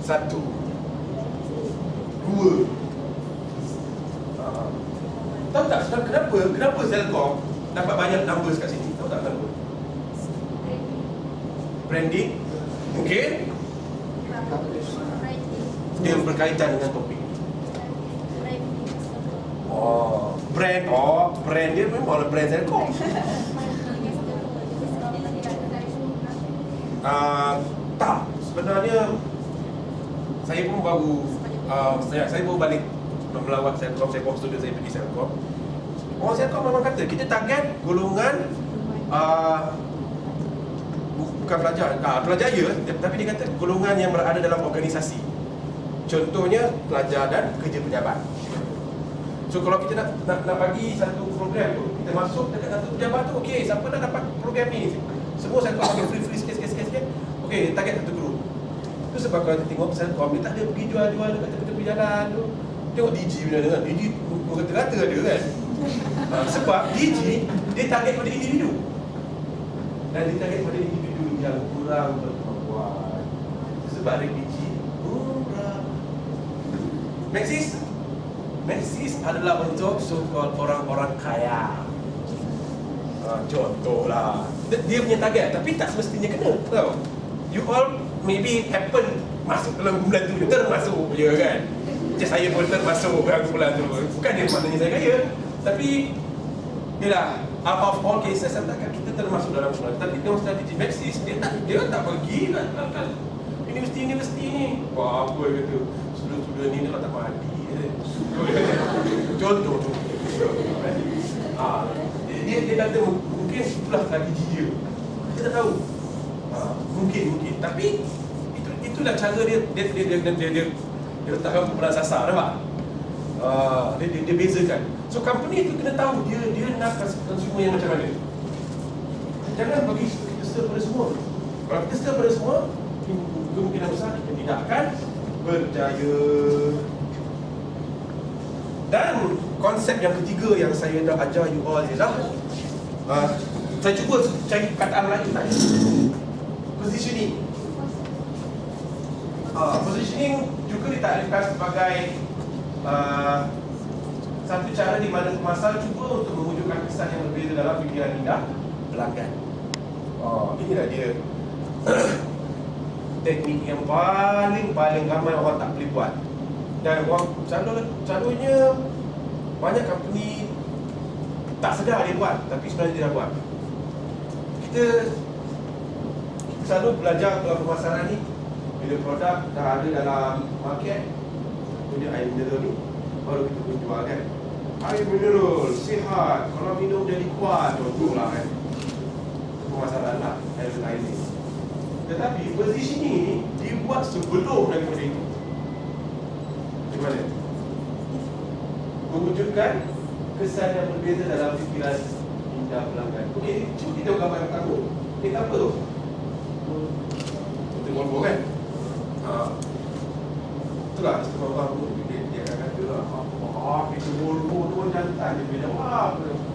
Satu, dua. Tahu tak kenapa Celcom dapat banyak numbers kat sini? Tahu tak kenapa? Branding. Mungkin dia berkaitan dengan topik. Brand dia memang brand Celcom. Tak, sebenarnya saya pun baru saya baru balik melawat Celcom studio saya pergi Celcom. Orang Celcom memang kata kita target golongan bukan pelajar, pelajar ya, tapi dia kata golongan yang berada dalam organisasi. Contohnya pelajar dan kerja pejabat. So kalau kita nak bagi satu program tu, kita masuk dekat satu pejabat tu, okey, siapa nak dapat program ni? Semua Celcom bagi free sikit. Okey, target satu group. Tu sebab kalau kita tengok Celcom, dia tak ada pergi jual-jual dekat tepi jalan tu. Tengok DG bila dengan DG rata-rata ada kan. Sebab DG dia target pada individu. Dan dia target pada individu yang kurang berkemampuan. Sebab ada DG murah. Maxis adalah untuk so-called orang-orang kaya. Contohlah, dia punya target, tapi tak semestinya kena, tahu. You all maybe happen masuk dalam bulan tu, termasuk je kan. Macam saya pun termasuk dalam bulan tu. Bukan dia maknanya saya kaya, tapi yelah, out of all cases kita termasuk dalam bulan. Tapi dia strategi Maxis, dia tak pergi kan universiti ni. Wah, apa kata student ni dia tak mandi. Contoh tu. Dia kata mungkin itulah strategi dia. Kita tak tahu. Mungkin. Tapi itulah cara dia letakkan kumpulan sasar, nampak? Dia bezakan. So company tu kena tahu dia nak consumer yang macam mana. Jangan bagi kita serve pada semua. Kalau kita serve pada semua, kemungkinan besar kita tidak akan berjaya. Dan konsep yang ketiga yang saya nak ajar you all ialah saya cuba cari perkataan lain tadi. Positioning. Positioning juga ditakdirkan sebagai satu cara di mana pemasar cuba untuk mewujudkan kesan yang berbeza dalam fikiran lidah pelanggan. Inilah dia teknik yang paling ramai orang tak boleh buat. Dan orang selalunya banyak company tak sedar dia buat, tapi sebenarnya dia dah buat. Kita selalu belajar dalam pemasaran ni, bila produk dah ada dalam market, kemudian air mineral ni baru kita boleh jual kan. Air mineral sihat, kalau minum jadi kuat, contohlah kan. Pemasaran lah, advertising. Tetapi positioning ni dibuat sebelum daripada itu. Bagaimana? Mewujudkan kesan yang berbeza dalam fikiran minda pelanggan. Okey, cuba kita gambar yang pertama. Kita apa tu? Kita Volvo kan? Itulah istimewa baru. Dia akan kata lah, kita Volvo tu pun jantan. Dia boleh jawab.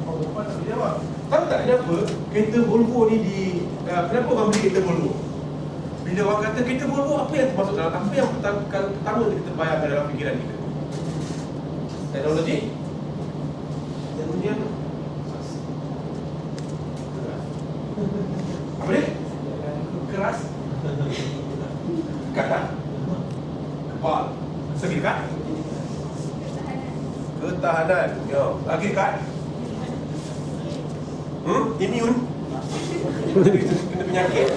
Apa tak boleh jawab? Tahu tak kenapa kereta Volvo ni kenapa orang beli kereta Volvo? Bila orang kata kereta Volvo, apa yang termasuk dalam, apa yang pertama kita bayangkan dalam fikiran kita? Teknologi apa? Apa dia? Keras? Kata? Kepal? Segi dekat? Ketahanan. Yo, lagi dekat? Immune? Kena penyakit?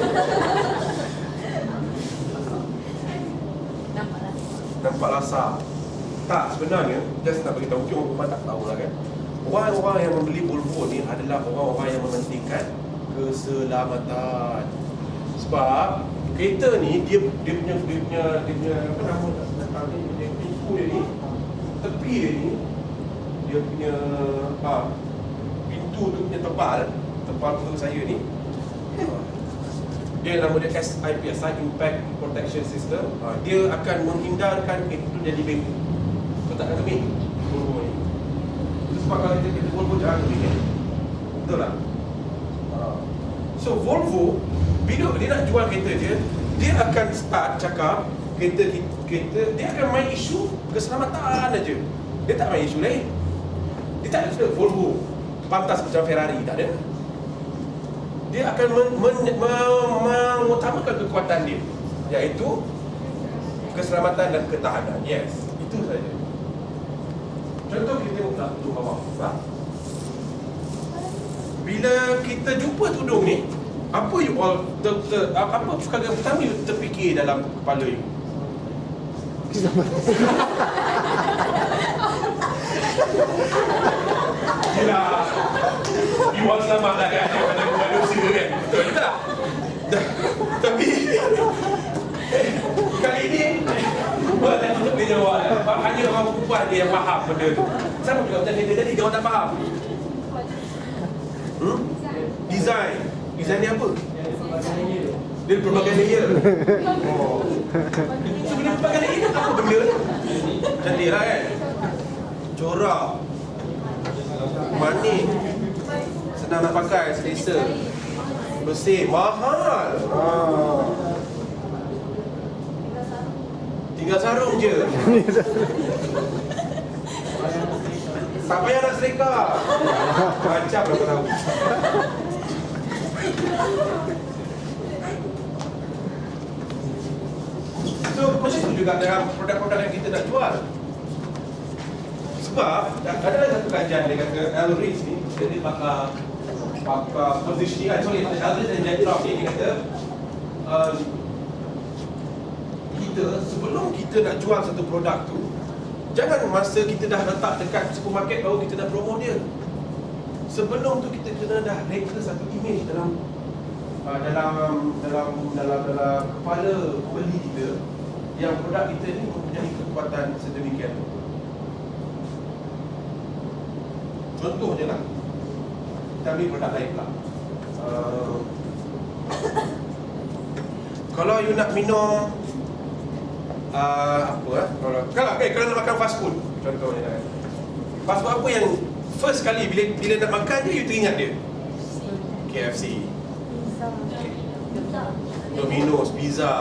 Nampak lasar. Tak, sebenarnya just nak beritahu, mungkin orang tak tahu lah kan. Orang-orang yang membeli Volvo ni adalah orang-orang yang mementingkan keselamatan. Sebab kereta ni dia punya apa nama datang ni, dia pintu dia ni, tepi dia ni, dia punya pintu tu punya tebal tu saya ni. Dia nama dia SIP, Side Impact Protection System. Dia akan menghindarkan itu jadi bengkok. Kau tak akan keming Volvo ni. Itu sebab kalau kita Volvo jangan keming kan. Betul tak? So Volvo, bila dia nak jual kereta dia akan start cakap kereta dia akan main isu keselamatan aja. Dia tak main isu lain. Dia tak ada Volvo pantas macam Ferrari, tak ada. Dia akan mengutamakan kekuatan dia, iaitu keselamatan dan ketahanan. Yes, itu saja. Contoh kita tengok tudung bawah. Bila kita jumpa tudung ni, apa you all apa perkara pertama you terfikir dalam kepala you? Yelah, you all selamat lah kan daripada manusia kan, betul tak? Tapi kali ni buat tak tutup dia jawab. Hanya orang perempuan dia yang faham benda tu. Sama juga macam dia tadi, dia orang tak faham. Design ni apa? Dia pelbagai layer. Oh. So bila pelbagai layer apa benda ni? Cantik lah kan? Corak, manis, senang nak pakai, selesa, bersih, mahal. Tinggal sarung je. Tak payah nak serika. Macam dah tahu. So macam tu juga dalam produk-produk yang kita nak jual. Sebab ada satu kajian dia kata Elrich ni, dia pakar positioning, Elrich dan Jadrov ni, dia kata kita sebelum kita nak jual satu produk tu, jangan masa kita dah letak dekat supermarket baru kita dah promo dia. Sebelum tu kita kena dah reka satu image dalam kepala pembeli kita yang produk kita ni mempunyai kekuatan sedemikian. Contohnya lah, kita ambil produk lain pula. Kalau you nak minum kalau nak makan fast food, contohnya fast food apa yang first kali bila nak makan je you teringat dia? KFC, Domino's, pizza.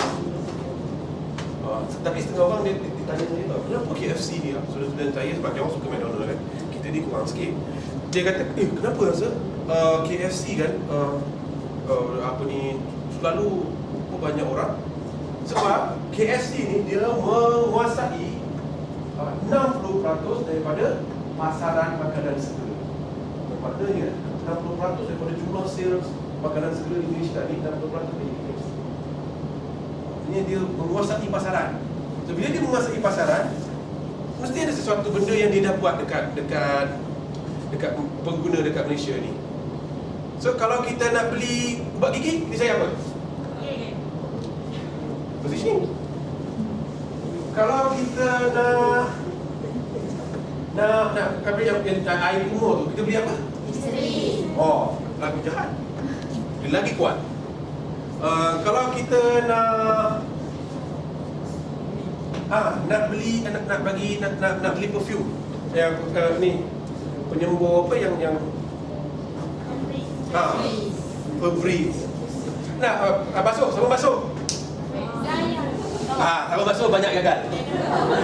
Tapi setengah orang dia tanya saya, kenapa KFC ni? Saudara-saudara saya, sebab dia orang suka McDonald's kan, kita ni kurang sikit. Dia kata, kenapa rasa KFC kan selalu banyak orang? Sebab KFC ni dia menguasai 60% daripada pasaran makanan segera. Maknanya 60% daripada jumlah sales makanan segera di Indonesia ni 60% dari KFC. Ini dia menguasai pasaran. So bila dia menguasai pasaran, mesti ada sesuatu benda yang dia dah buat dekat pengguna dekat Malaysia ni. So kalau kita nak beli ubat gigi, ni saya apa? Positioning. Kalau kita nak ambil yang air kumur tu, kita beli apa? Oh, lagu jahat. Dia lagi kuat. Kalau kita nak beli perfume yang ni penyembuh apa yang Febreze. Sabun basuh. Sabun basuh banyak gagal.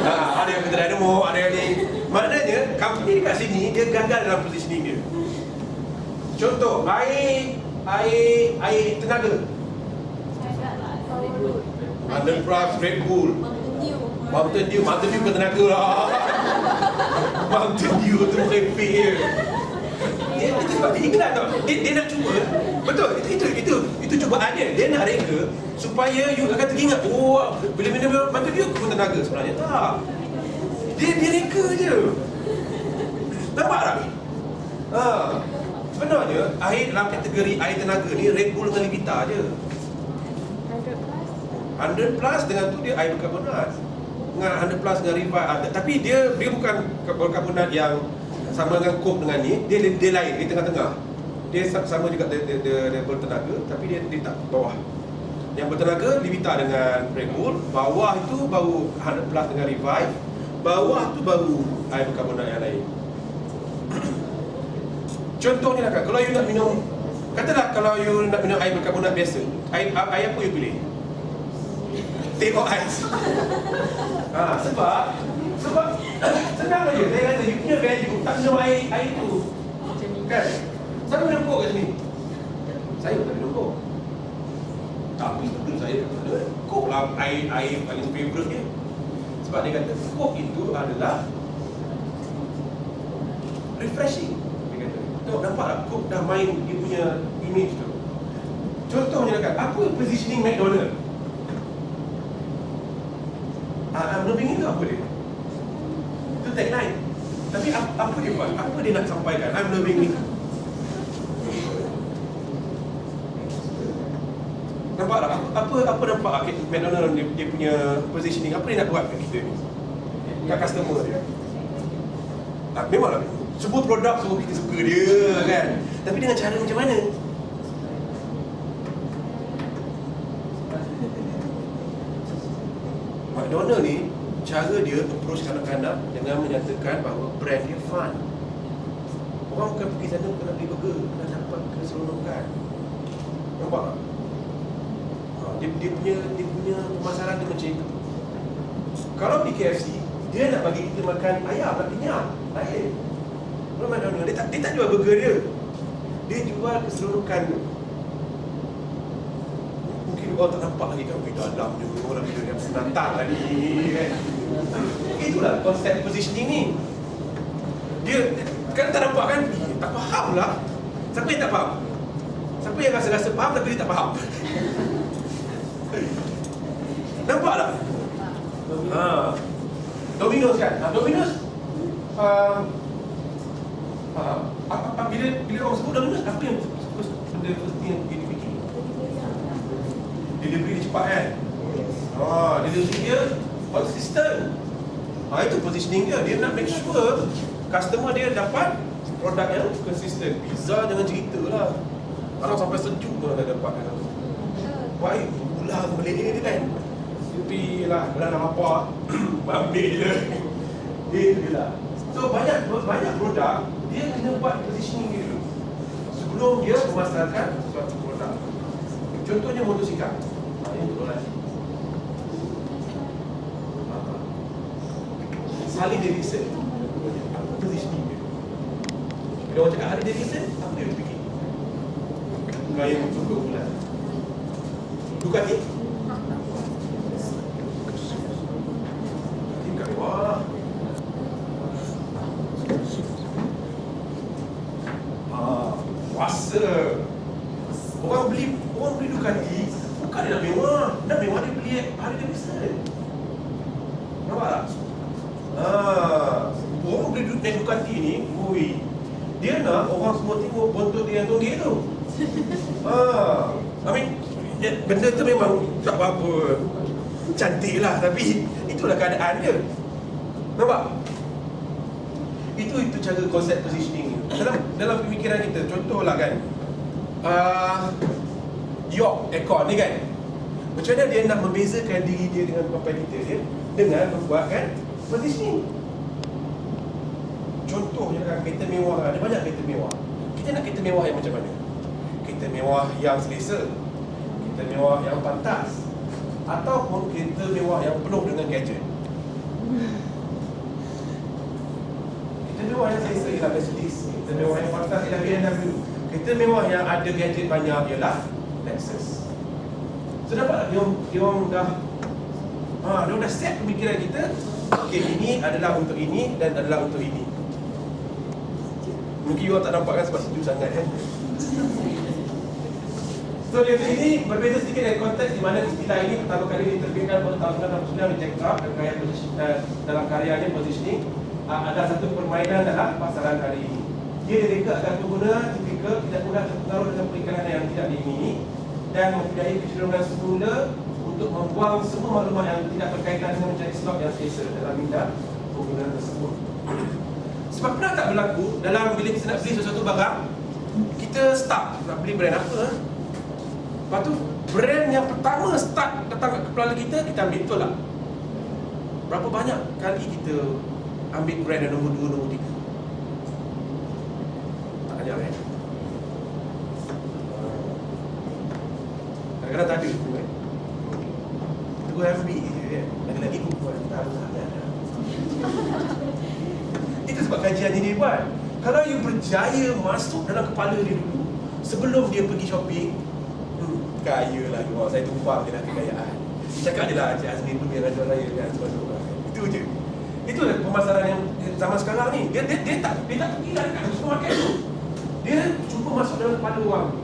Ada yang kata dynamo, ada yang ni. Maknanya company dekat sini dia gagal dalam positioning dia. Contoh, air tenaga. 100+ Red Bull. Mountain Dew ke tenaga lah. Mountain Dew tu merepek je. Itu sebab dia iklan tau. Dia nak cuba. Betul, itu cubaan dia. Dia nak reka supaya you akan teringat, bila minum Mountain Dew pun tenaga. Sebenarnya tak. Dia reka je. Nampak tak? Sebenarnya air dalam kategori air tenaga ni Red Bull dengan Levita je. 100+ dengan tu dia air berkarbonat. Dengan 100+ dengan Revive. Tapi dia bukan berkarbonat yang sama dengan Coke dengan ni. Dia lain, di tengah-tengah. Dia sama juga dia bertenaga, tapi dia tak bawah. Yang bertenaga Levita dengan Red Bull, bawah itu baru 100+ dengan Revive, bawah tu baru air berkarbonat yang lain. Contohnya lah, kalau you nak minum, katalah kalau you nak minum air berkarbonat biasa, air apa you pilih? tengok ais. Sebab senang aja. Saya kata you punya value tak minum air tu. Kan? Siapa minum kok kat sini? Saya tak minum kok. Tapi sebelum saya kata kok lah air paling favourite dia. Sebab dia kata kok itu adalah refreshing. Dia kata, tengok nampak tak kok dah main dia punya image tu. Contohnya dekat apa positioning McDonald? I'm loving itu apa dia? Itu tagline. Tapi apa dia buat? Apa dia nak sampaikan? I'm loving it. Nampak tak? Apa nampak McDonald dia punya positioning? Apa dia nak buat kat kita ni? Kat customer dia. Memanglah sebuah produk semua kita suka dia kan. Tapi dengan cara macam mana? McDonald ni cara dia approach kanak-kanak dengan menyatakan bahawa brand dia fun. Orang bukan pergi sana untuk nak beli burger, nak dapat keseronokan. Nampak tak? Dia punya pemasaran dia macam itu. Kalau di KFC, dia nak bagi kita makan ayam, nak kenyang. Lain. Kalau McDonald, dia tak jual burger dia. Dia jual keseronokan tu. Mungkin orang tak nampak lagi kan, dalam je, orang video yang senantang lagi kan. Itulah konsep positioning ni. Dia kan tak nampak kan, tak faham lah. Siapa yang tak faham? Siapa yang rasa faham tapi dia tak faham? Nampak tak? Domino's kan? Domino's bila orang sebut Domino's, apa yang benda first thing yang dia fikir? Delivery dia cepat kan? Delivery dia consistent. Itu positioning dia. Dia nak make sure customer dia dapat produk yang consistent. Pizza jangan cerita lah, orang sampai sejuk pun dah dapat kan. Baik, ulang balik dia kan. Tapi lah, kalau nak apa ambil je. Dia tu je lah. So banyak produk dia kena buat positioning dia dulu sebelum dia memasarkan suatu produk. Contohnya motosikal. Ini untuk lagi Harley Davidson. Apa positioning dia? Bila orang cakap Harley Davidson, apa dia fikir? Gaya motor pula. Ducati? Wah. Puasa. Orang beli Ducati bukan dia nak mewah. Nak mewah dia beli Harley Davidson. Nampak tak? Orang beli Ducati ni, dia nak orang semua tengok bontot dia yang tonggek tu. Benda tu memang tak apa-apa, cantik lah, tapi itulah keadaan dia. Nampak? Itu cara konsep positioning dalam pemikiran kita. Contohlah kan, York Aircon ni kan, macam mana dia nak membezakan diri dia dengan kompetitor dia dengan membuatkan positioning. Contohnya kan, kereta mewah, ada banyak kereta mewah. Kita nak kereta mewah yang macam mana? Kereta mewah yang selesa, kereta mewah yang pantas, ataupun kereta mewah yang penuh dengan gadget. Kereta mewah yang selesa ialah Mercedes, kereta mewah yang pantas ialah BMW, kereta mewah yang ada gadget banyak ialah Lexus. So nampak tak dia orang dah set pemikiran kita. Okey, ini adalah untuk ini dan adalah untuk ini. Mungkin you tak nampak kan sebab sejuk sangat kan. So dia ini berbeza sedikit dari konteks di mana istilah ini pertama kali diterbitkan pada tahun 1969 oleh Jack Truck dalam karyanya Positioning. Ada satu permainan dalam pasaran hari ini. Dia direka agar pengguna tipikal tidak mudah terpengaruh dengan periklanan yang tidak diingini dan mempunyai kecenderungan semula untuk membuang semua maklumat yang tidak berkaitan dengan mencari slot yang selesa dalam minda pengguna tersebut. Sebab pernah tak berlaku dalam bila kita nak beli sesuatu barang, kita start nak beli brand apa? Lepas tu brand yang pertama start datang ke kepala kita ambil, betul tak? Berapa banyak kali kita ambil brand yang nombor 2, nombor 3? Tak banyak kan? Kadang-kadang tak ada tu kan? Itu Tunggu ambil je kan. Lagi-lagi kumpulan tak ada. Itu sebab kajian ini buat. Kalau you berjaya masuk dalam kepala dia dulu, sebelum dia pergi shopping, kaya lah you. Saya tumpang dia nak kekayaan. Cakap dia lah, Cik Azmi tu biar ajar saya kan. Itu je. Itulah pemasaran yang zaman sekarang ni. Dia tak pergi lah dekat supermarket tu. Dia cuba masuk dalam kepala orang.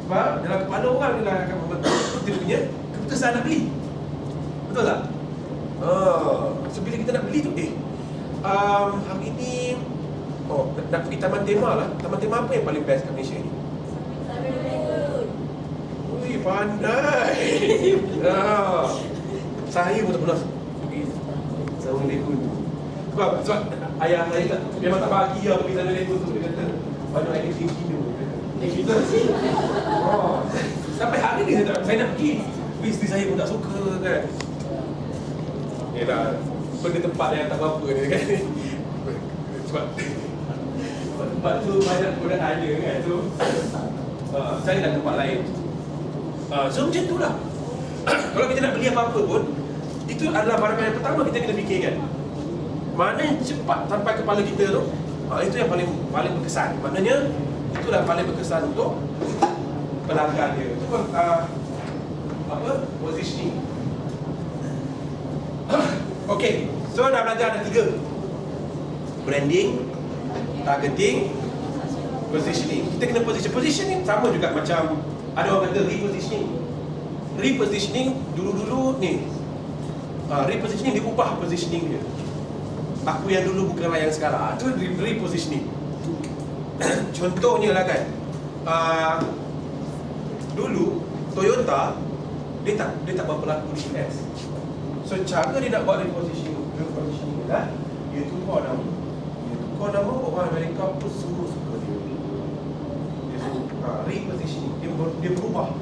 Sebab dalam kepala orang dia lah akan membentuk dia punya keputusan nak beli. Betul tak? So bila kita nak beli tu, hari ni nak pergi Taman Tema lah. Taman Tema apa yang paling best kat Malaysia ni? Ui, pandai. Saya pun tak pernah pergi Taman Lekun tu. Sebab ayah saya tak, memang tak bagi lah pergi Taman Lekun tu. Dia kata banyak air tinggi tu. Kita sampai hari ni saya nak pergi. Isteri saya pun tak suka kan. Yelah, benda tempat yang tak berapa ni kan. Sebab tempat tu banyak godaan dia kan. So saya nak tempat lain. So macam tu lah. Kalau kita nak beli apa-apa pun, itu adalah barang yang pertama kita kena fikirkan. Mana yang cepat sampai kepala kita tu, itu yang paling berkesan. Maknanya itulah paling berkesan untuk pelanggan dia. Itu positioning. Okay, so dah belajar ada 3. Branding, targeting, positioning. Kita kena positioning sama juga macam ada orang kata repositioning. Repositioning dulu-dulu ni, repositioning dia ubah positioning dia. Aku yang dulu bukanlah yang sekarang. Itu repositioning. Contohnya lah kan, dulu Toyota dia tak berapa laku di US. So cara dia nak buat repositioning lah, dia tukar nama orang Amerika pun semua suka dia. Repositioning, dia berubah.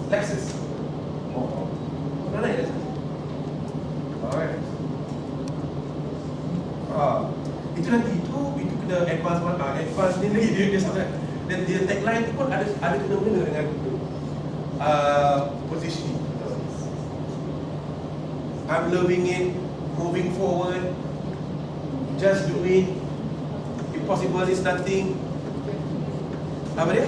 Lexus. Mana naik Lexus? Alright. Itu nanti itu kena advance ni lagi dia sangat. Dan dia tagline tu pun ada kena-mena dengan positioning. I'm loving it, moving forward, just do it, impossible is nothing. Apa dia?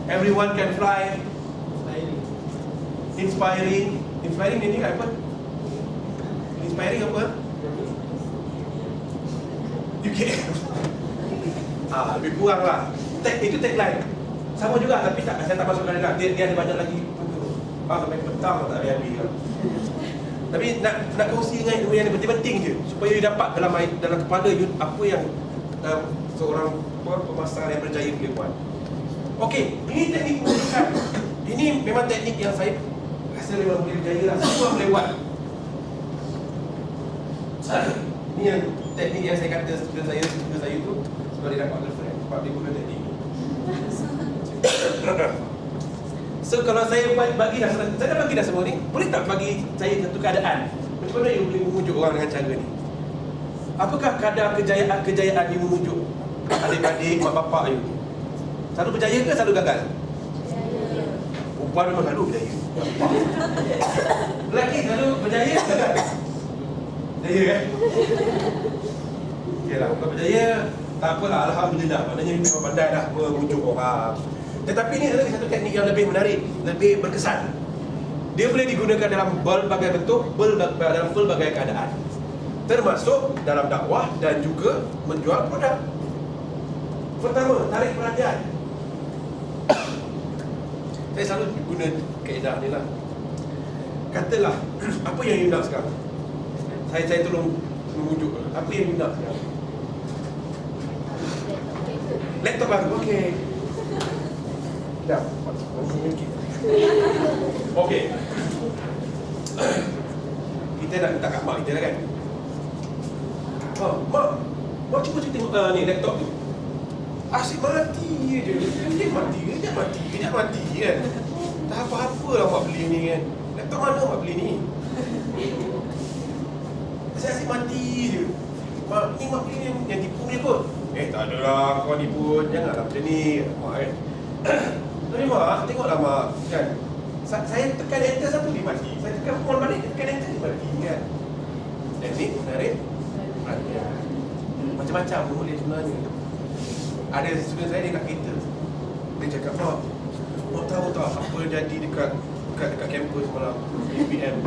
Everyone can fly. Inspiring ni apa? Inspiring apa? UKM. Lebih kurang lah. Itu tagline. Sama juga tapi saya tak masukkan dekat. Dia ada banyak lagi. Sampai petang tak habis-habis kan. Tapi nak kongsi dengan yang penting-penting je supaya you dapat dalam kepala you apa yang seorang pemasar yang berjaya boleh buat. Okey, ini teknik pengurusan. Ini memang teknik yang saya rasa memang boleh berjaya lah. Semua boleh buat. Ini yang teknik yang saya kata student saya tu sebab dia dapat girlfriend. Sebab dia guna teknik ni. So kalau saya bagi dah semua ni, boleh tak bagi saya satu keadaan macam mana you boleh memujuk orang dengan cara ni? Apakah kadar kejayaan you memujuk adik-adik, mak bapak you? Selalu berjaya ke selalu gagal? Perempuan memang selalu berjaya. Lelaki selalu berjaya ke gagal? Berjaya kan? Okey lah, kalau berjaya tak apalah, alhamdulillah. Maknanya memang pandai dah memujuk orang. Tetapi ini adalah satu teknik yang lebih menarik, lebih berkesan. Dia boleh digunakan dalam berbagai bentuk, dalam pelbagai keadaan, termasuk dalam dakwah dan juga menjual produk. Pertama, tarik perhatian. Saya selalu guna kaedah ni lah. Katalah, apa yang you nak sekarang? Saya tolong memujuk. Apa yang you nak sekarang? Laptop baru, okey. Dah, okey. Kita nak minta kat mak kita lah kan. Mak cuba tengok ni laptop tu. Asyik mati je. Dia mati kan. Tak apa-apa lah mak beli ni kan. Laptop mana mak beli ni? Asyik mati je. Mak beli ni yang tipu ni kot. Tak adalah, kau ni pun janganlah macam ni, mak Tapi mak, tengoklah mak kan. Saya tekan enter satu dia mati, saya tekan on balik, tekan enter dia mati kan. Teknik menarik perhatian. Macam-macam pun boleh sebenarnya. Ada student saya dia kat kereta, dia cakap, mak tahu tak apa jadi dekat kampus malam BPM.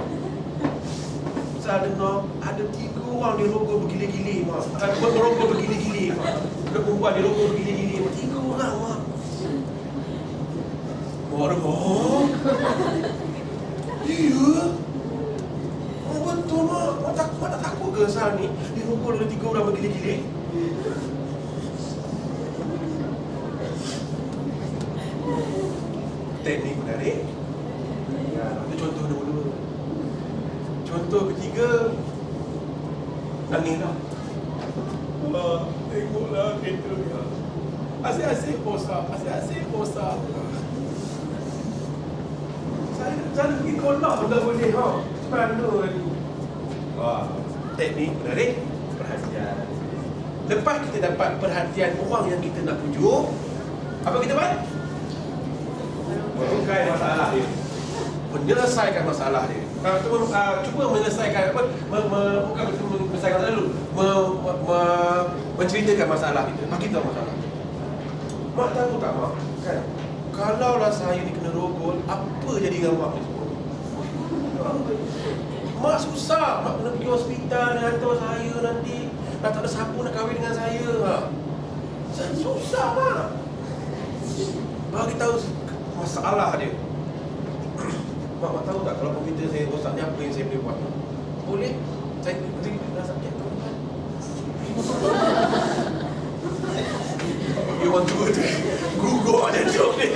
Saya dengar ada 3 orang dia rogol bergili-gili mak. Merogol bergili-gili mak. Budak perempuan dia rogol bergili-gili mak. 3 orang mak. Iya. Betul mak. Mak tak takut ke Sal ni? Dia rogol oleh 3 orang bergili-gili. Teknik menarik. Ya, itu contoh dulu. Contoh ketiga, nangis lah. Tengoklah kereta dia. Asyik-asyik posa. Saya pergi kolak pun tak boleh. Macam mana ni? Teknik menarik perhatian. Lepas kita dapat perhatian orang yang kita nak pujuk, apa kita buat? Bukan masalah dia. Menyelesaikan masalah dia. Cuba menyelesaikan apa? Bukan menyelesaikan masalah dulu. Menceritakan masalah kita. Bagi tahu masalah. Mak tahu tak mak? Kan? Kalaulah saya ni kena rogol, apa jadi dengan mak ni semua? Mak susah. Mak kena pergi hospital dengan hantar saya nanti. Dah tak ada siapa nak kahwin dengan saya. Saya susah mak. Bagi tahu masalah dia. Mak tahu tak kalau komputer saya rosak ni apa yang saya boleh buat? Boleh? Saya beri rasa sakit tu. You want to Google aja joke ni.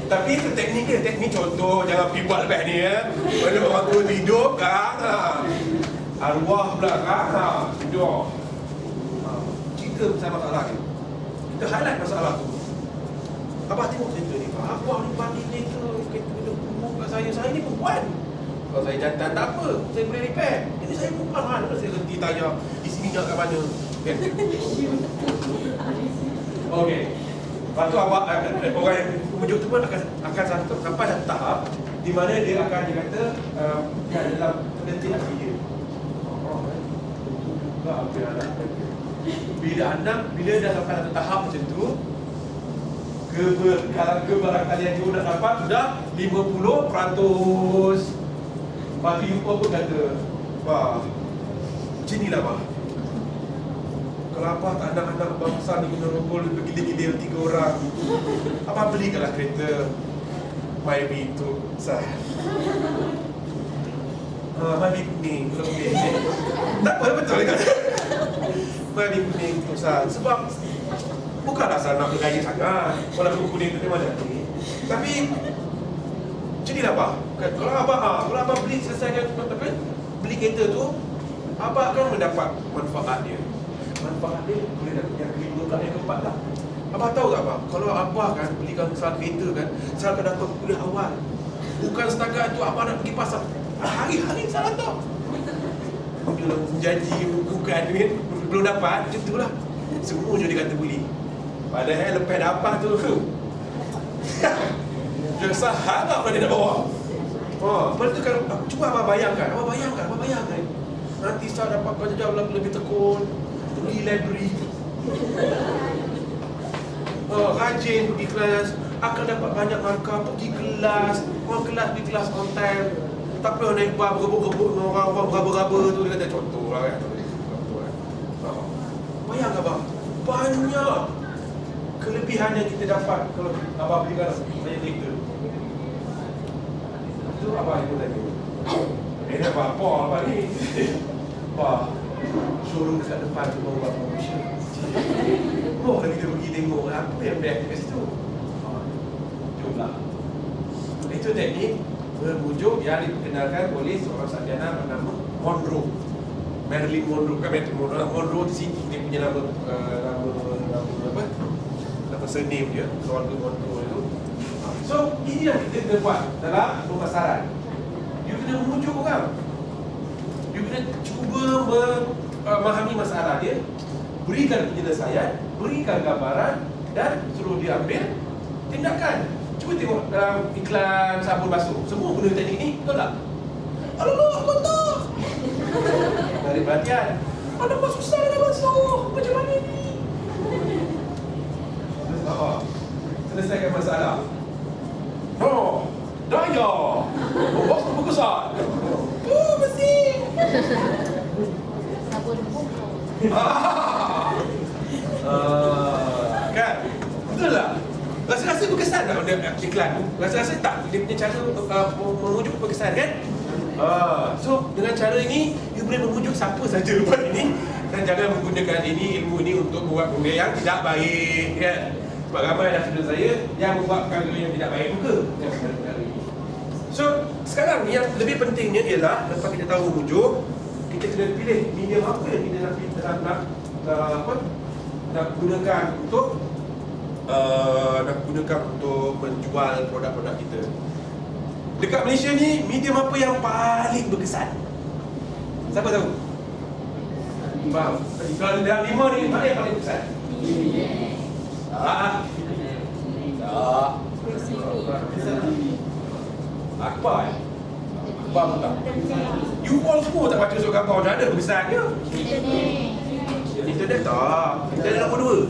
Tapi itu teknik contoh, jangan pergi buat lepas ni ya. Mana orang tua hidup kan? Arwah pula kan? Tidur. Cerita pasal masalah ni. Kita highlight masalah tu. Abah tengok cerita ni. Abah ni bagi kereta kat saya ni perempuan. Kalau saya jantan tak apa, saya boleh repair. Ini saya perempuan mana saya reti tanya isi minyak kat mana. Kan? Okey. Lepas tu awak orang yang memujuk tu pun akan sampai satu tahap di mana dia akan kata dalam detik hati dia. Bila dah sampai satu tahap macam tu, kebarangkalian dia nak dapat sudah 50%. Lepas tu Yupa pun kata, macam inilah bah. Kalau abah tak nak anak bangsa ni kena rogol bergila-gila 3 orang, abah belikanlah kereta Myvi untuk Sah. Myvi kuning, kalau kuning. Tak apa, betul kan? Myvi kuning untuk Sah. Sebab bukanlah Sah nak bergaya sangat, walaupun kuning tu memang cantik. Tapi macam inilah abah. Kalau abah beli selesaikan beli kereta tu, abah akan mendapat manfaat dia. Manfaat dia boleh dapat yang kedua pula, yang keempat lah. Abah tahu tak abah? Kalau abah kan belikan Sal kereta kan, Sal akan datang kuliah awal. Bukan setakat tu abah nak pergi pasar. Hari-hari Sal datang. Bila janji bukan duit belum dapat, macam tu lah. Semua je dia kata beli. Padahal lepas dapat tu dia sahab tak mana dia nak bawa. Lepas tu kan, cuba abah bayangkan. Nanti Sal dapat kerja lebih tekun, pergi library, rajin pergi kelas, akan dapat banyak markah, pergi kelas, pergi kelas on time. Tak payah naik bar berebut-rebut dengan orang beraba-raba tu. Dia kata contoh lah kan. Bayangkan abah, banyak kelebihan yang kita dapat kalau abah belikan banyak kereta. Itu abah yang tanya, ini apa abah ni? Abah showroom dekat depan tu baru buat promotion. Lagi kita pergi tengok apa yang best kat situ. Jomlah. Itu teknik berwujud yang diperkenalkan oleh seorang sarjana bernama Monroe. Marilyn Monroe. Monroe di sini dia punya nama apa? Nama surname dia, keluarga Monroe itu. So, ini yang kita kena buat dalam pemasaran. You kena memujuk orang. You kena cuba memahami masalah dia. berikan penyelesaian, berikan gambaran, dan suruh dia ambil tindakan. Cuba tengok dalam iklan sabun basuh, semua guna teknik ni, betul tak? Alamak, kotor! Tarik perhatian. Alamak, susah nak basuh, macam mana ni? Selesaikan masalah. No, daya. Bos tu berkesan. Oh, bersih. Sabun bungkus. Kan? Betul tak? Rasa-rasa berkesan tak benda iklan tu? Rasa-rasa tak dia punya cara untuk memujuk berkesan kan? So dengan cara ini you boleh memujuk siapa saja lepas ini. Dan jangan menggunakan ilmu ini untuk buat benda yang tidak baik kan? Sebab ramai dah student saya yang membuat perkara yang tidak baik juga. So sekarang yang lebih pentingnya ialah lepas kita tahu memujuk, kita kena pilih medium apa yang kita nak gunakan untuk menjual produk-produk kita. Dekat Malaysia ni, medium apa yang paling berkesan? Siapa tahu? Faham? Kalau dalam 5 ni, mana yang paling berkesan? Tak. Akbar Akbar pun tak. You all semua tak baca surat khabar, macam mana berkesannya? Internet tak. Internet nombor 2.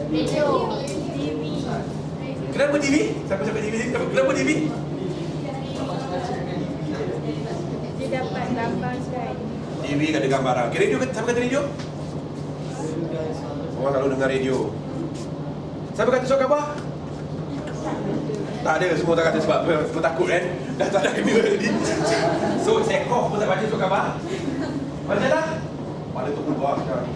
Radio, TV. Kenapa TV? Siapa-siapa TV? Kenapa TV? Dia dapat gambar kan. TV ada gambaran. Okay, radio, siapa kata radio? Orang selalu dengar radio. Siapa kata surat khabar? Tak ada, semua tak kata sebab semua takut kan. Dah tak ada kamera tadi. So, sekoh pun tak baca surat khabar. Majalah? Pada tu keluar sekarang.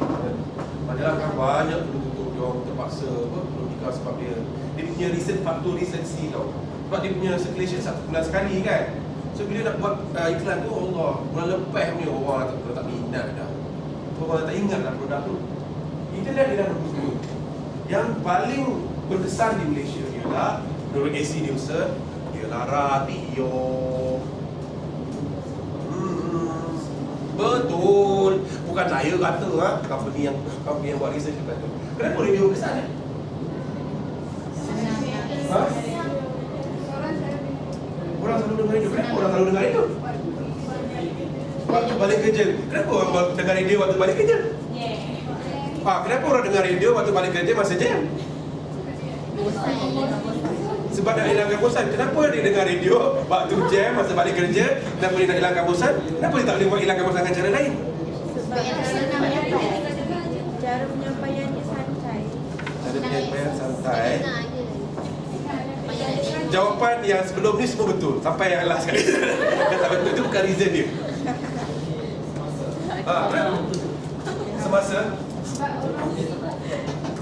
Majalah kan banyak tutup dia orang terpaksa perlu nikah sebab dia punya recent faktor recency tau. Sebab dia punya circulation 1 bulan sekali kan. So bila nak buat iklan tu, Allah, bulan lepas punya orang tak minat dah. Orang tak ingat lah produk tu. Internet dia dah nombor 2. Yang paling berkesan di Malaysia ialah menurut AC Nielsen ialah radio. Betul. Bukan saya kata company yang buat research kata. Kenapa radio berkesan? Orang selalu dengar radio. Kenapa orang selalu dengar radio? Waktu balik kerja. Kenapa orang dengar radio waktu balik kerja? Kenapa orang dengar radio waktu balik kerja masa jam? Sebab nak hilangkan bosan. Kenapa dia dengar radio waktu jam masa balik kerja? Kenapa dia nak hilangkan bosan? Kenapa dia tak boleh buat hilangkan bosan dengan cara lain? Sebab cara penyampaiannya santai. Cara penyampaian santai. Jawapan yang sebelum ni semua betul. Sampai yang last sekali. Yang tak betul itu bukan reason dia. Semasa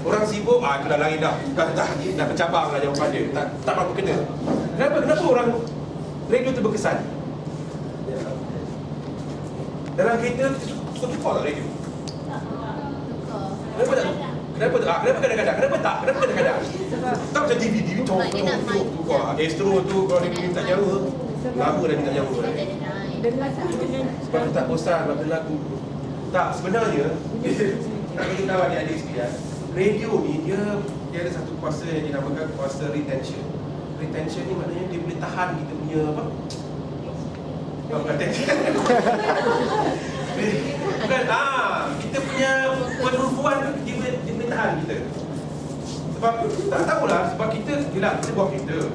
orang sibuk, itu dah lain dah. Dah bercabang lah jawapan dia. Tak apa kena. Kenapa orang radio tu berkesan? Dalam kereta suka tukar tak radio? Kenapa tak? Kenapa kadang-kadang? Kenapa tak? Kenapa kadang-kadang? Tak macam DVD tukar. Astro tu kalau dia minta nyawa, lama dah minta nyawa. Sebab dia tak bosan waktu lagu. Tak, sebenarnya nak bagi tahu adik-adik sekalian, radio ni dia ada satu kuasa yang dinamakan kuasa retention. Retention ni maknanya dia boleh tahan kita punya apa? Bukan tension. Bukan, kita punya penumpuan dia boleh tahan kita. Sebab tak tahulah, sebab kita buat kereta.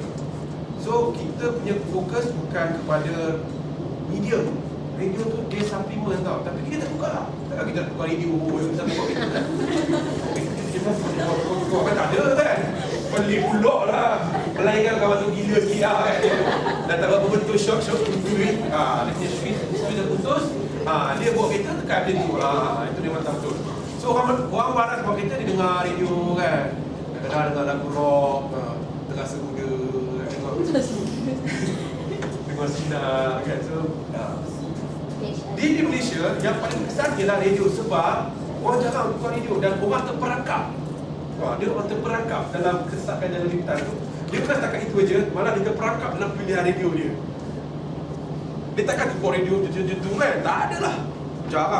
So kita punya fokus bukan kepada medium. Radio tu dia supplement tau. Tapi kita tak tukar lah. Takkan kita nak tukar radio kita buat kereta kan? Tukar kan tak ada kan? Pelik pulak lah. Melainkan kawan tu gila sikit lah kan? Dah tak berapa betul shock duit. Dia punya switch dah putus. Dia buat kereta tekan macam tu. Itu dia mantap betul. So orang waras buat kereta dia dengar radio kan? Kadang-kadang dengar lagu rock, terasa muda kan? Dengar sinar kan? So di Malaysia yang paling besar ialah radio sebab orang jarang tukar radio dan orang terperangkap. Dia orang terperangkap dalam kesesakan jalan lintas tu. Dia bukan setakat itu aja, malah dia terperangkap dalam pilihan radio dia. Dia takkan tukar radio jetu kan? Tak ada lah.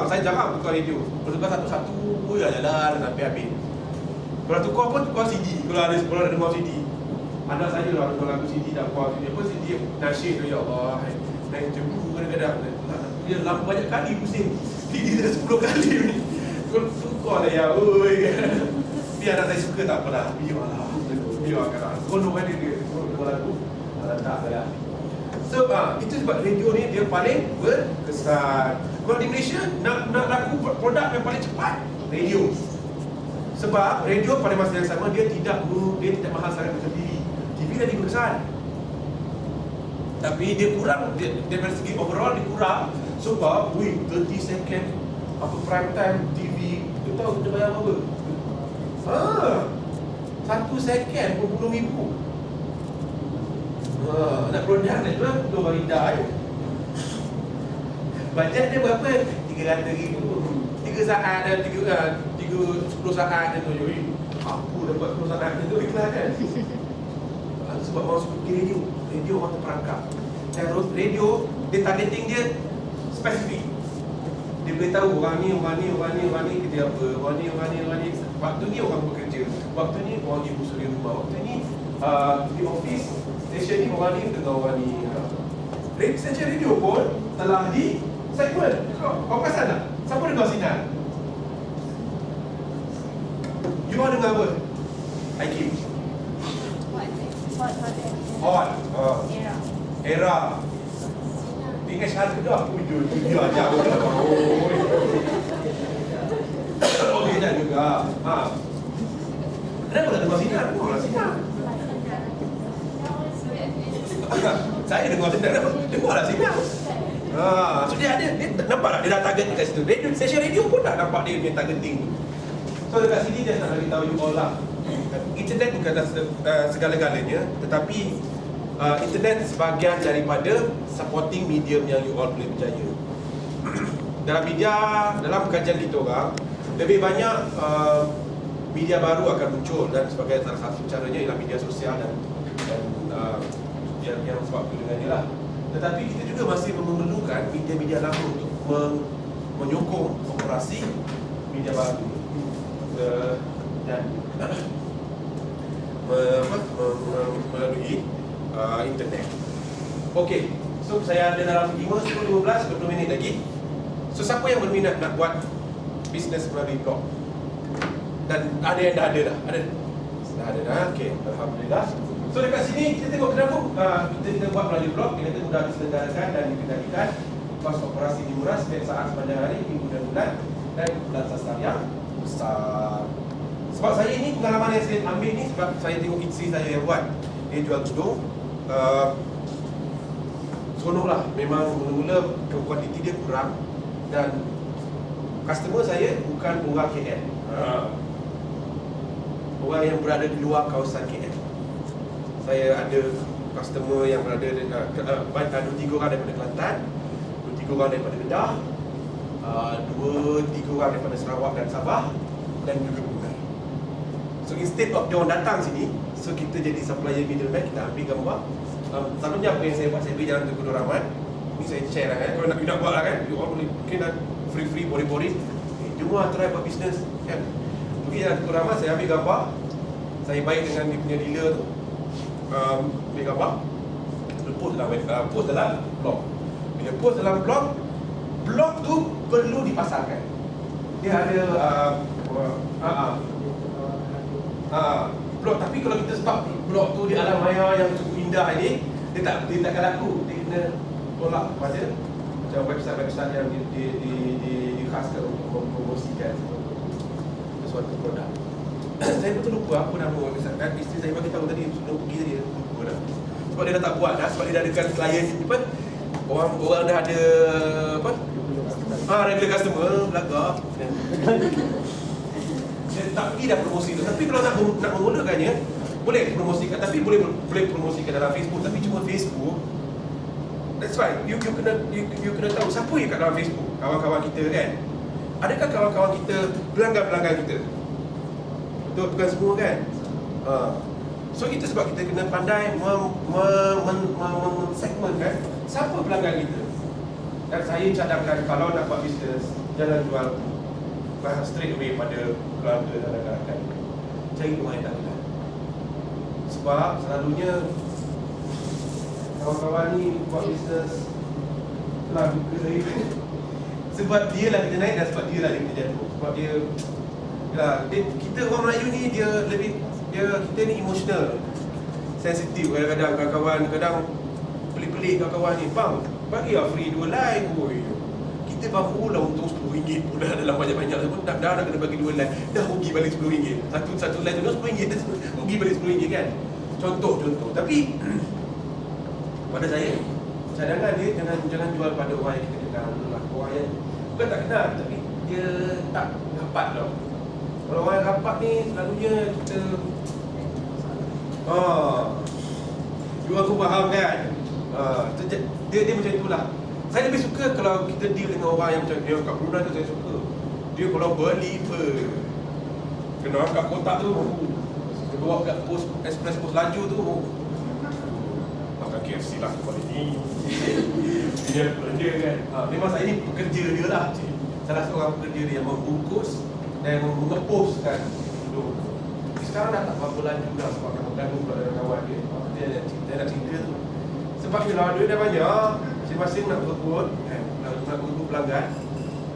Saya jarang tukar radio. Bertukar satu-satu tunggu ya jalan sampai habis. Kalau tukar pun tukar CD. Kalau ada dengar CD. Anak saya lah kalau lagu CD dah kuat CD. Apa CD nasyid tu ya Allah. Naik cemburu kadang-kadang. Dia lampu banyak kali pusing. CD dah 10 kali ni. Kalau tukar lah ya. Oi. Biar anak saya suka tak apalah. Biarlah. Biarkan. Kono kan dia. Kono lagu. Tak lah. So itu sebab radio ni dia paling berkesan. Kalau di Malaysia nak laku produk yang paling cepat, radio. Sebab radio pada masa yang sama dia tidak mahal sangat macam TV. TV lagi berkesan. Tapi dia kurang dari segi overall dia kurang. Sebab 30 second apa prime time TV, you tahu kita bayar berapa? 1 second RM20,000. Nak produk nak jual tu bagi dah. Bajet dia berapa? RM300,000. 3 saat dan 10 saat dia tu. Aku dapat 10 saat dia tu ikhlas kan. Sebab orang suka pergi radio. Radio orang terperangkap. Dan radio dia targeting dia spesifik. Dia boleh tahu orang ni kerja apa. Orang ni. Waktu ni orang bekerja. Waktu ni orang ibu suri rumah. Waktu ni di office. Stesen ni orang ni dengan orang ni. Stesen radio pun telah di segmen. Kau perasan tak? Siapa dengar sinar? You orang dengar apa? IQ. Hot. Era. Ingat syahad ke dah? Dia ajar aku dah. Okey dah juga. Kenapa tak dengar sinar? Dengar sinar. Saya dengar sinar. Dengarlah sinar. So dia nampak tak? Dia dah target dekat situ. Radio, stesen radio pun dah nampak dia punya targeting. So dekat sini dia nak bagi tahu you all lah. Internet bukanlah segala-galanya, tetapi internet sebahagian daripada supporting medium yang you all boleh percaya. Dalam kajian kita orang, lebih banyak media baru akan muncul dan sebagai salah satu caranya ialah media sosial dan yang sebab itu dengannya lah. Tetapi kita juga masih memerlukan media-media lama untuk menyokong operasi media baru dan melalui internet. Okey, so saya ada dalam 5, 10, 15, 20 minit lagi. So siapa yang berminat nak buat bisnes melalui blog? Dan ada yang dah ada dah? Ada dah, okey, alhamdulillah. So dekat sini kita tengok kenapa kita buat melalui blog. Kita mudah diselenggarakan dan dikendalikan. Kos operasi dimurah setiap saat sepanjang hari, minggu dan bulan, dan bulan sasar yang besar. Sebab saya ini pengalaman yang saya ambil ni sebab saya tengok isteri saya yang buat. Dia jual tudung. Seronoklah. Memang mula-mula kuantiti dia kurang dan customer saya bukan orang KL. Orang yang berada di luar kawasan KL. Saya ada customer yang berada di 2-3 orang daripada Kelantan, 2-3 orang daripada Kedah, 2-3 orang daripada Sarawak dan Sabah, dan juga Brunei. So instead of dia orang datang sini, so kita jadi supplier middleman, kita ambil gambar. Selalunya apa yang saya buat, saya beri jalan Tunku Nur Rahman. Ni saya share lah kan. Kalau nak buat lah kan, you all boleh mungkin dah free boring. Jom lah try buat bisnes kan. Pergi jalan Tunku Nur Rahman, saya ambil gambar. Saya baik dengan dia punya dealer tu. Ambil gambar, post dalam blog. Bila post dalam blog tu perlu dipasarkan. Dia ada blog, tapi kalau kita stop blog tu di alam maya yang cukup indah ini, dia takkan laku. Dia kena tolak baca macam website yang dikhaskan untuk mempromosikan sesuatu produk. Saya betul lupa apa nama website. Isteri saya bagi tahu tadi sebelum pergi tadi, lupa dah. Sebab dia dah tak buat dah, sebab dia dah ada klien apa? Orang dah ada apa? Regular customer belakang. Dia tak pergi dah promosi tu. Tapi kalau nak memulakannya, boleh promosikan, tapi boleh promosikan dalam Facebook, tapi cuma Facebook. That's right. You kena tahu siapa yang kat dalam Facebook. Kawan-kawan kita kan. Adakah kawan-kawan kita pelanggan-pelanggan kita? Betul, bukan semua kan? So itu sebab kita kena pandai segmentkan siapa pelanggan kita. Dan saya cadangkan kalau nak buat bisnes, jangan jual bukan straight away pada keluarga dan rakan-rakan. Cari orang yang tak kenal. Sebab selalunya kawan-kawan ni buat bisnes lah buka saya. Sebab dia lah kita naik dan sebab dia lah kita jatuh. Sebab dia kita orang Melayu ni dia kita ni emotional, sensitif. Kadang-kadang kawan-kawan kadang pelik-pelik kawan-kawan ni, bang bagi lah free 2 line. Oi, kita barulah untung RM10 pun dah dalam banyak-banyak pun dah kena bagi 2 line, dah rugi balik RM10. Satu line tu RM10, dah rugi balik RM10 kan. Contoh. Tapi pada saya cadangan dia jangan jual pada orang yang kita kenal dulu lah. Orang yang bukan tak kenal tapi dia tak rapat tau. Kalau orang yang rapat ni selalunya kita you aku faham kan. Dia macam itulah. Saya lebih suka kalau kita deal dengan orang yang macam dia kat Brunei tu, saya suka. Dia kalau beli kena angkat kotak tu, dia bawa kat express post laju tu, makan KFC lah kualiti. Dia kerja kan. Memang saya ni pekerja dia lah. Salah seorang pekerja dia yang membungkus dan mengepuskan hidup. Sekarang dah tak berapa laju dah sebab kawan-kawan pula dengan kawan dia. Dia nak cerita tu. Sebab bila duit dah banyak, masing-masing nak berebut kan, nak berebut pelanggan.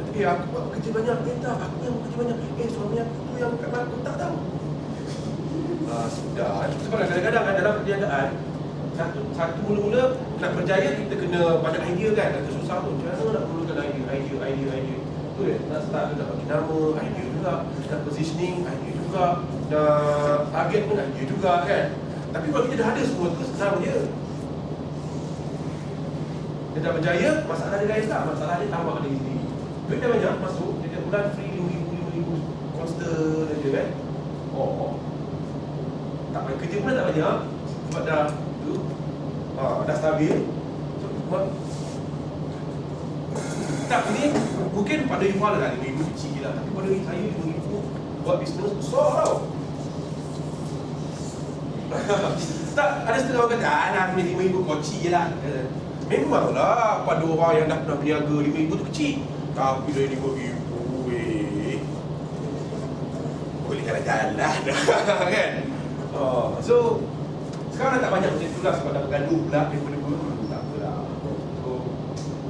Aku buat kerja banyak, tak, aku yang bekerja banyak. Suami aku tu yang kat aku tak tahu. Sudah. Sebab kadang-kadang dalam perniagaan, satu mula-mula nak berjaya kita kena banyak idea kan. Itu susah tu. Macam mana nak perlukan idea. Tu ya, nak start nak bagi nama, idea juga. Nak positioning, idea juga. Nak target pun idea juga kan. Tapi kalau kita dah ada semua tu, senang je. Dia dah berjaya, masalah dia lain tak? Masalah dia tambah lagi sendiri. Duit dah banyak masuk, setiap bulan free RM5,000 constant je kan. Tak payah kerja pun tak banyak. Sebab dah tu dah stabil. Tak, ni mungkin pada Iqbal lah RM5,000 kecil lah. Tapi pada saya RM5,000 buat bisnes besar tau. Tak, ada setengah orang kata, nak RM5,000 kocik je lah. Memanglah pada orang yang dah pernah berniaga RM5,000 tu kecil. Tapi dari RM5,000 boleh jalan dah kan. So sekarang dah tak banyak macam tu lah sebab dah bergaduh pula daripada dulu. Tak apalah. So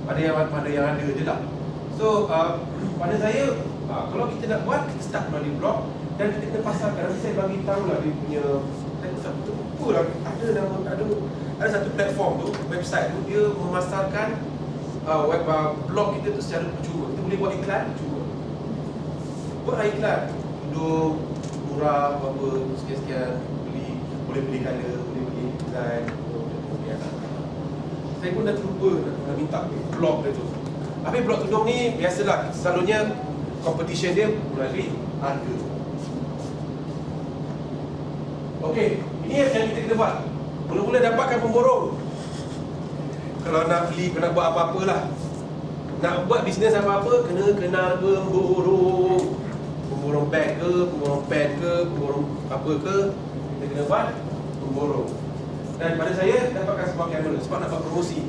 pada yang ada je lah. So pada saya kalau kita nak buat, kita start melalui blog dan kita kena pasarkan. Nanti saya bagi tahu lah dia punya ada satu platform tu, website tu, dia memasarkan blog kita tu secara percuma. Kita boleh buat iklan percuma. Buat iklan duduk murah berapa sekian-sekian, boleh beli color, boleh beli design. Saya pun dah terlupa nak minta blog dia tu. Habis blog tudung ni biasalah, selalunya competition dia melalui harga. Okey, ini yang kita kena buat. Mula-mula dapatkan pemborong. Kalau nak beli, nak buat apa-apa lah, nak buat bisnes apa-apa, kena kenal pemborong. Pemborong beg ke, pemborong pen ke, pemborong apa ke, kita kena buat pemborong. Dan pada saya, dapatkan sebuah kamera sebab nak buat promosi.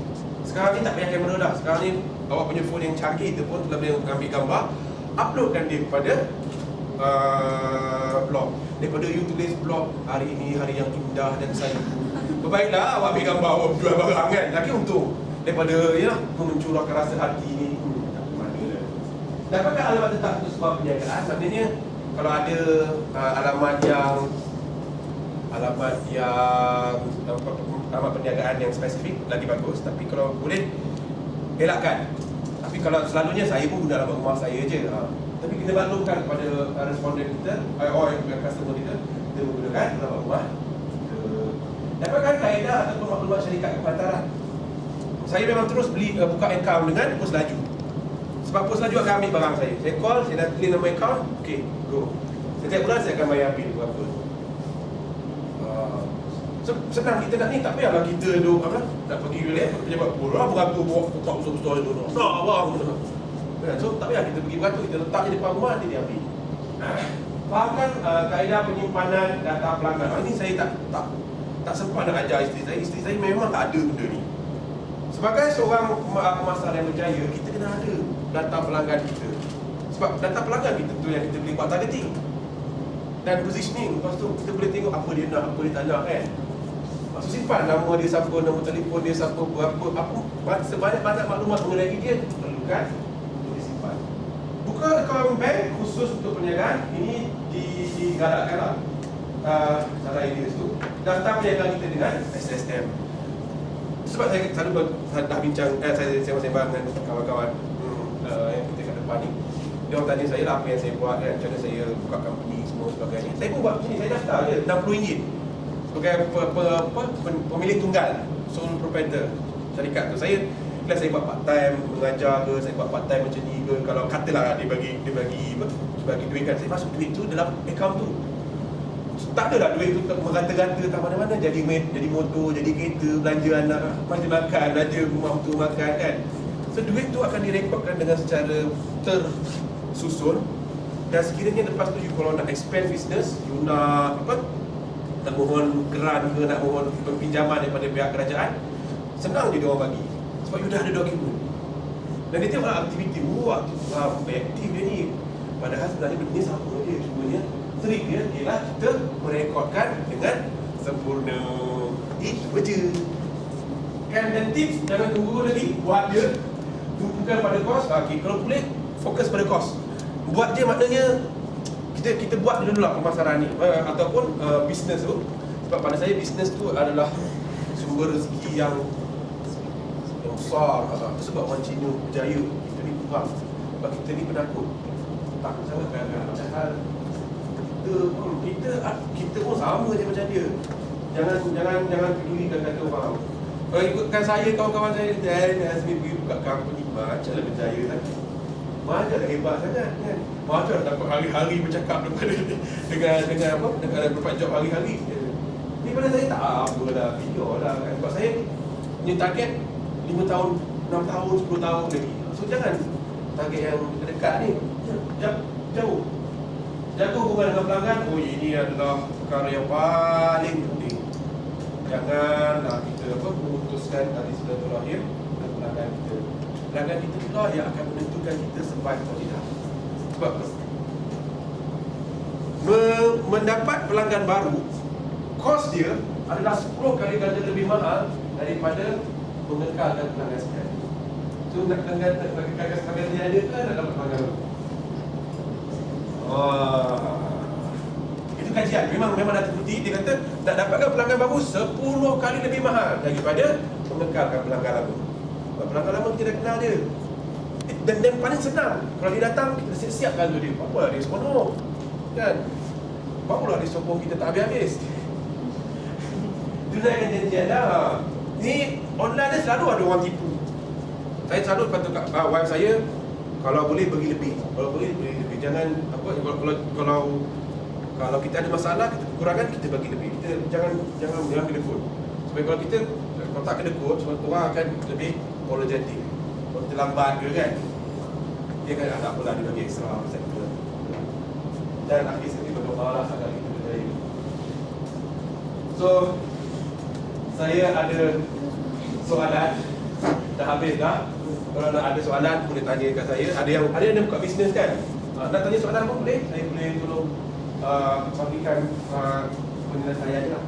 Sekarang ni tak payah kamera dah. Sekarang ni awak punya phone yang canggih tu pun telah boleh ambil gambar, uploadkan dia kepada blog. Daripada you tulis blog, hari ini hari yang indah dan saya, berbaiklah awak ambil gambar awak jual barang kan, lagi untung daripada mencurahkan rasa hati ni. Dapatkan alamat tetap untuk sebuah perniagaan. Sebenarnya kalau ada alamat perniagaan yang spesifik lagi bagus. Tapi kalau boleh elakkan. Tapi kalau selalunya saya pun guna alamat rumah saya je. Tapi kita maklumkan kepada responden kita, customer kita menggunakan alamat rumah. Dapatkan kaedah ataupun maklumat syarikat kepantaran. Saya memang terus buka account dengan pos laju. Sebab pos laju akan ambil barang saya. Saya call, saya dah clear nama account, okay, go. Setiap bulan saya akan bayar bil berapa. Senang kita nak ni, tak payahlah kita nak pergi pejabat bola, beratur bawa kotak besar-besar itu. Tak, abang. So, tak payah kita pergi beratur, kita letak je depan rumah, nanti dia ambil. Fahamkan kaedah penyimpanan data pelanggan. Ini saya tak sempat nak ajar isteri saya. Isteri saya memang tak ada benda ni. Sebagai seorang pemasar yang berjaya, kita kena ada data pelanggan kita. Sebab data pelanggan kita tu yang kita boleh buat targeting dan positioning. Lepas tu kita boleh tengok apa dia nak, apa dia tak nak kan. Maksud simpan nama dia siapa, nombor telefon dia siapa, apa sebanyak-banyak maklumat mengenai dia perlukan untuk disimpan. Buka akaun bank khusus untuk perniagaan. Ini digalakkanlah cara ini tu. Daftar perniagaan kita dengan SSM. Sebab saya selalu dah bincang, saya sembang dengan kawan-kawan yang kita kat depan ni. Dia orang tanya saya lah apa yang saya buat kan, macam mana saya buka company semua sebagainya. Saya pun buat macam ni, saya daftar je RM60 sebagai pemilik tunggal, sole proprietor syarikat tu. Saya buat part time mengajar ke, saya buat part time macam ni ke. Kalau katalah dia bagi duit kan, saya masuk duit tu dalam akaun tu. Tak adalah duit tu merata-rata tak mana-mana, jadi motor, jadi kereta, belanja anak, belanja makan, belanja rumah untuk makan kan. So duit tu akan direkodkan dengan secara tersusun. Dan sekiranya lepas tu you kalau nak expand business, you nak nak mohon grant ke, nak mohon pinjaman daripada pihak kerajaan, senang je dia orang bagi. Sebab you dah ada dokumen. Dan dia tengoklah aktiviti, aktif dia ni. Padahal sebenarnya benda ni sama je, cumanya trik dia ialah kita merekodkan dengan sempurna. Itu je. Kan, dan tips, jangan tunggu lagi, buat je. Bukan pada kos, kalau boleh fokus pada kos. Buat je maknanya kita buat dulu lah pemasaran ni ataupun bisnes tu. Sebab pada saya bisnes tu adalah sumber rezeki yang besar. Itu sebab orang Cina berjaya, kita ni kurang. Sebab kita ni penakut, takut sangat kan. Padahal kita pun sama je macam dia. Jangan pedulikan kata orang. Kalau ikutkan saya, kawan-kawan saya Azmi pergi buka company, macam lah berjaya tadi. Macam lah hebat sangat kan. Macam lah dapat hari-hari bercakap dengan 24 job hari-hari. Ni pada saya tak apa lah, video lah kan. Sebab saya punya target 5 tahun, 6 tahun, 10 tahun lagi. So jangan target yang dekat ni, jauh. Jaga hubungan dengan pelanggan. Ini adalah perkara yang paling penting. Janganlah kita memutuskan tali silaturahim dengan pelanggan kita. Pelanggan kita pula yang akan menentukan kita survive atau tidak. Sebab mendapat pelanggan baru, kos dia adalah 10 kali ganda lebih mahal daripada mengekalkan pelanggan sekali. So nak kekalkan pelanggan dia ada kan, nak dapat pelanggan baru. Itu kajian, memang dah terbukti. Dia kata nak dapatkan pelanggan baru 10 kali lebih mahal daripada mengekalkan pelanggan lama. Sebab pelanggan lama kita dah kenal dia. Dan paling senang, kalau dia datang, kita siap-siapkan tu dia. Apa dia seronok kan? Barulah dia sokong kita tak habis-habis. Itu dah yang janjian dah. Ni online ni selalu ada orang tipu. Saya selalu patut kat wife saya, kalau boleh bagi lebih. Kalau boleh bagi lebih. Jangan kalau kita ada masalah, kita kekurangan, kita bagi lebih. Kita jangan kedekut. Sebab kalau kita tak kedekut, sebab orang akan lebih apologetic. Kalau kita lambat ke kan, dia kan tak apalah, dia bagi extra sector. Dan akhir sekali berdoa lah agar kita berjaya. So saya ada soalan. Dah habis dah. Kalau nak ada soalan boleh tanya kat saya. Ada yang buka bisnes kan, nak tanya soalan pun boleh. Saya boleh tolong bagikan penyelesaian je lah.